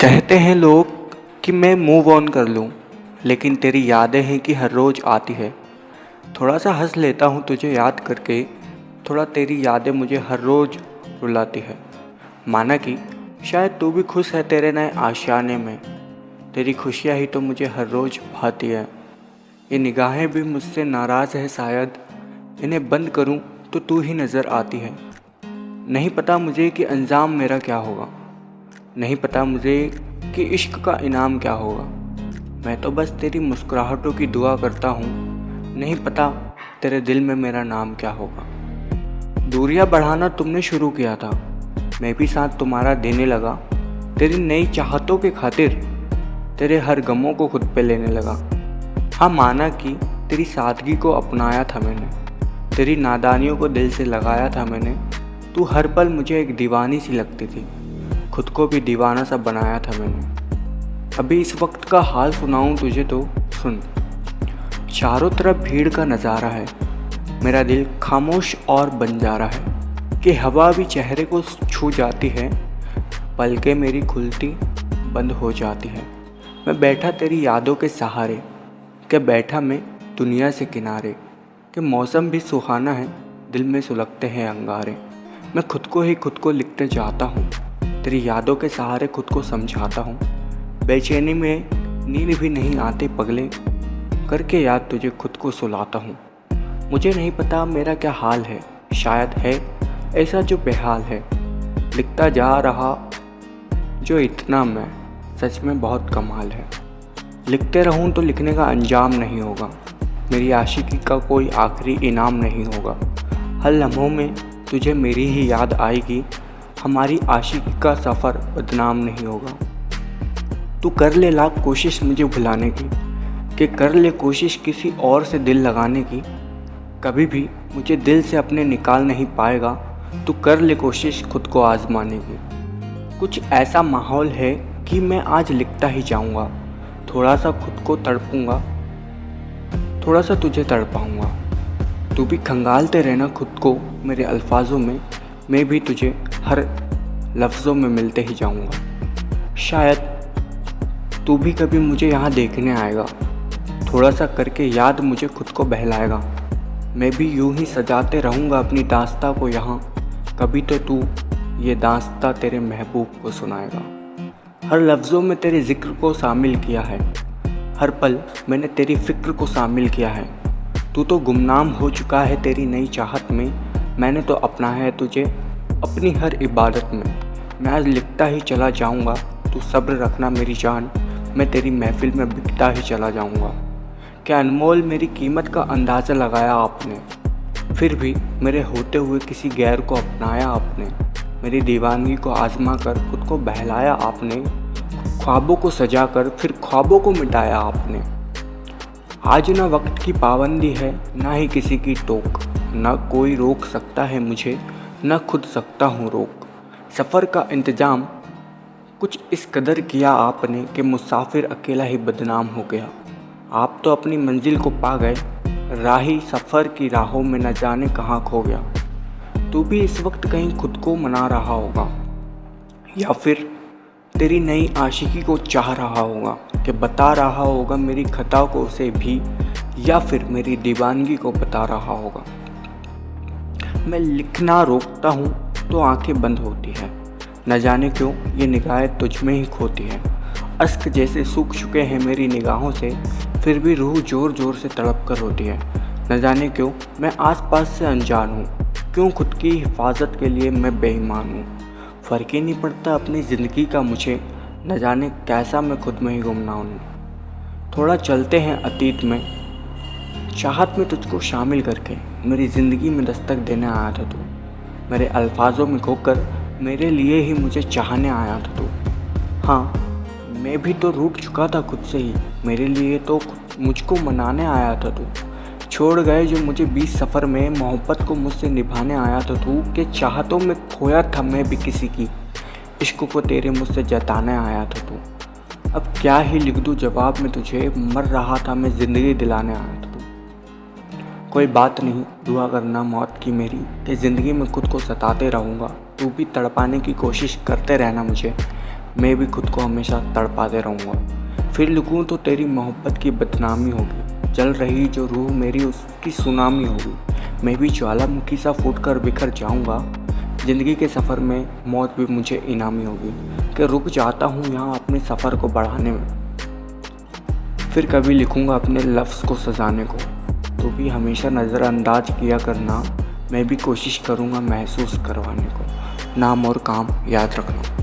कहते हैं लोग कि मैं मूव ऑन कर लूं, लेकिन तेरी यादें हैं कि हर रोज़ आती है। थोड़ा सा हंस लेता हूं तुझे याद करके, थोड़ा तेरी यादें मुझे हर रोज़ रुलाती है। माना कि शायद तू भी खुश है तेरे नए आशियाने में, तेरी खुशियां ही तो मुझे हर रोज़ भाती है। ये निगाहें भी मुझसे नाराज़ है शायद, इन्हें बंद करूं तो तू ही नज़र आती है। नहीं पता मुझे कि अंजाम मेरा क्या होगा, नहीं पता मुझे कि इश्क का इनाम क्या होगा। मैं तो बस तेरी मुस्कुराहटों की दुआ करता हूँ, नहीं पता तेरे दिल में मेरा नाम क्या होगा। दूरियां बढ़ाना तुमने शुरू किया था, मैं भी साथ तुम्हारा देने लगा। तेरी नई चाहतों के खातिर तेरे हर गमों को खुद पे लेने लगा। हाँ, माना कि तेरी सादगी को अपनाया था मैंने, तेरी नादानियों को दिल से लगाया था मैंने। तू हर पल मुझे एक दीवानी सी लगती थी, खुद को भी दीवाना सा बनाया था मैंने। अभी इस वक्त का हाल सुनाऊं तुझे तो सुन। चारों तरफ भीड़ का नज़ारा है, मेरा दिल खामोश और बन जा रहा है कि हवा भी चेहरे को छू जाती है, पलकें मेरी खुलती बंद हो जाती है। मैं बैठा तेरी यादों के सहारे, कि बैठा मैं दुनिया से किनारे, कि मौसम भी सुहाना है, दिल में सुलगते हैं अंगारे। मैं खुद को ही खुद को लिखते जाता हूँ, तेरी यादों के सहारे खुद को समझाता हूँ। बेचैनी में नींद भी नहीं आते पगले, करके याद तुझे खुद को सुलाता हूँ। मुझे नहीं पता मेरा क्या हाल है, शायद है ऐसा जो बेहाल है। लिखता जा रहा जो इतना मैं, सच में बहुत कमाल है। लिखते रहूँ तो लिखने का अंजाम नहीं होगा, मेरी आशिकी का कोई आखिरी इनाम नहीं होगा। हर लम्हों में तुझे मेरी ही याद आएगी, हमारी आशिकी का सफ़र बदनाम नहीं होगा। तू कर ले लाख कोशिश मुझे भुलाने की, कि कर ले कोशिश किसी और से दिल लगाने की, कभी भी मुझे दिल से अपने निकाल नहीं पाएगा। तू कर ले कोशिश खुद को आजमाने की। कुछ ऐसा माहौल है कि मैं आज लिखता ही जाऊँगा, थोड़ा सा खुद को तड़पूँगा, थोड़ा सा तुझे तड़पाऊँगा। तू भी खंगालते रहना खुद को मेरे अल्फाजों में, मैं भी तुझे हर लफ्ज़ों में मिलते ही जाऊँगा। शायद तू भी कभी मुझे यहाँ देखने आएगा, थोड़ा सा करके याद मुझे खुद को बहलाएगा। मैं भी यूं ही सजाते रहूँगा अपनी दास्तां को यहाँ, कभी तो तू ये दास्तां तेरे महबूब को सुनाएगा। हर लफ्ज़ों में तेरे ज़िक्र को शामिल किया है, हर पल मैंने तेरी फ़िक्र को शामिल किया है। तू तो गुमनाम हो चुका है तेरी नई चाहत में, मैंने तो अपनाया है तुझे अपनी हर इबादत में। मैं आज लिखता ही चला जाऊँगा, तू सब्र रखना मेरी जान, मैं तेरी महफिल में बिकता ही चला जाऊँगा। क्या अनमोल मेरी कीमत का अंदाज़ा लगाया आपने, फिर भी मेरे होते हुए किसी गैर को अपनाया आपने। मेरी दीवानगी को आजमा कर खुद को बहलाया आपने, ख्वाबों को सजा कर फिर ख्वाबों को मिटाया आपने। आज ना वक्त की पाबंदी है ना ही किसी की टोक, ना कोई रोक सकता है मुझे, ना खुद सकता हूँ रोक। सफ़र का इंतज़ाम कुछ इस कदर किया आपने कि मुसाफिर अकेला ही बदनाम हो गया। आप तो अपनी मंजिल को पा गए, राही सफ़र की राहों में न जाने कहाँ खो गया। तू भी इस वक्त कहीं खुद को मना रहा होगा, या फिर तेरी नई आशिकी को चाह रहा होगा, कि बता रहा होगा मेरी खता को उसे भी, या फिर मेरी दीवानगी को बता रहा होगा। मैं लिखना रोकता हूँ तो आंखें बंद होती हैं, न जाने क्यों ये निगाहें तुझ में ही खोती हैं। अश्क जैसे सूख चुके हैं मेरी निगाहों से, फिर भी रूह ज़ोर ज़ोर से तड़प कर रोती है। न जाने क्यों मैं आसपास से अनजान हूँ, क्यों खुद की हिफाजत के लिए मैं बेईमान हूँ। फ़र्क ही नहीं पड़ता अपनी ज़िंदगी का मुझे, न जाने कैसा मैं खुद में ही गुमनाम हूँ। थोड़ा चलते हैं अतीत में, चाहत में तुझको शामिल करके मेरी ज़िंदगी में दस्तक देने आया था तू। मेरे अल्फाजों में खोकर मेरे लिए ही मुझे चाहने आया था तू। हाँ, मैं भी तो रूठ चुका था खुद से ही, मेरे लिए तो मुझको मनाने आया था तू। छोड़ गए जो मुझे बीच सफ़र में, मोहब्बत को मुझसे निभाने आया था तू। कि चाहतों में खोया था मैं भी किसी की, इश्क को तेरे मुझसे जताने आया था तू। अब क्या ही लिख दूँ जवाब में तुझे, मर रहा था मैं ज़िंदगी दिलाने आया था तू। कोई बात नहीं, दुआ करना मौत की मेरी, कि ज़िंदगी में खुद को सताते रहूँगा। तू भी तड़पाने की कोशिश करते रहना मुझे, मैं भी खुद को हमेशा तड़पाते रहूँगा। फिर लिखूँ तो तेरी मोहब्बत की बदनामी होगी, जल रही जो रूह मेरी उसकी सुनामी होगी। मैं भी ज्वालामुखी सा फूटकर बिखर जाऊँगा, ज़िंदगी के सफ़र में मौत भी मुझे इनामी होगी। कि रुक जाता हूँ यहाँ अपने सफ़र को बढ़ाने में, फिर कभी लिखूँगा अपने लफ्ज़ को सजाने को। तो भी हमेशा नज़रअंदाज किया करना, मैं भी कोशिश करूँगा महसूस करवाने को। नाम और काम याद रखना।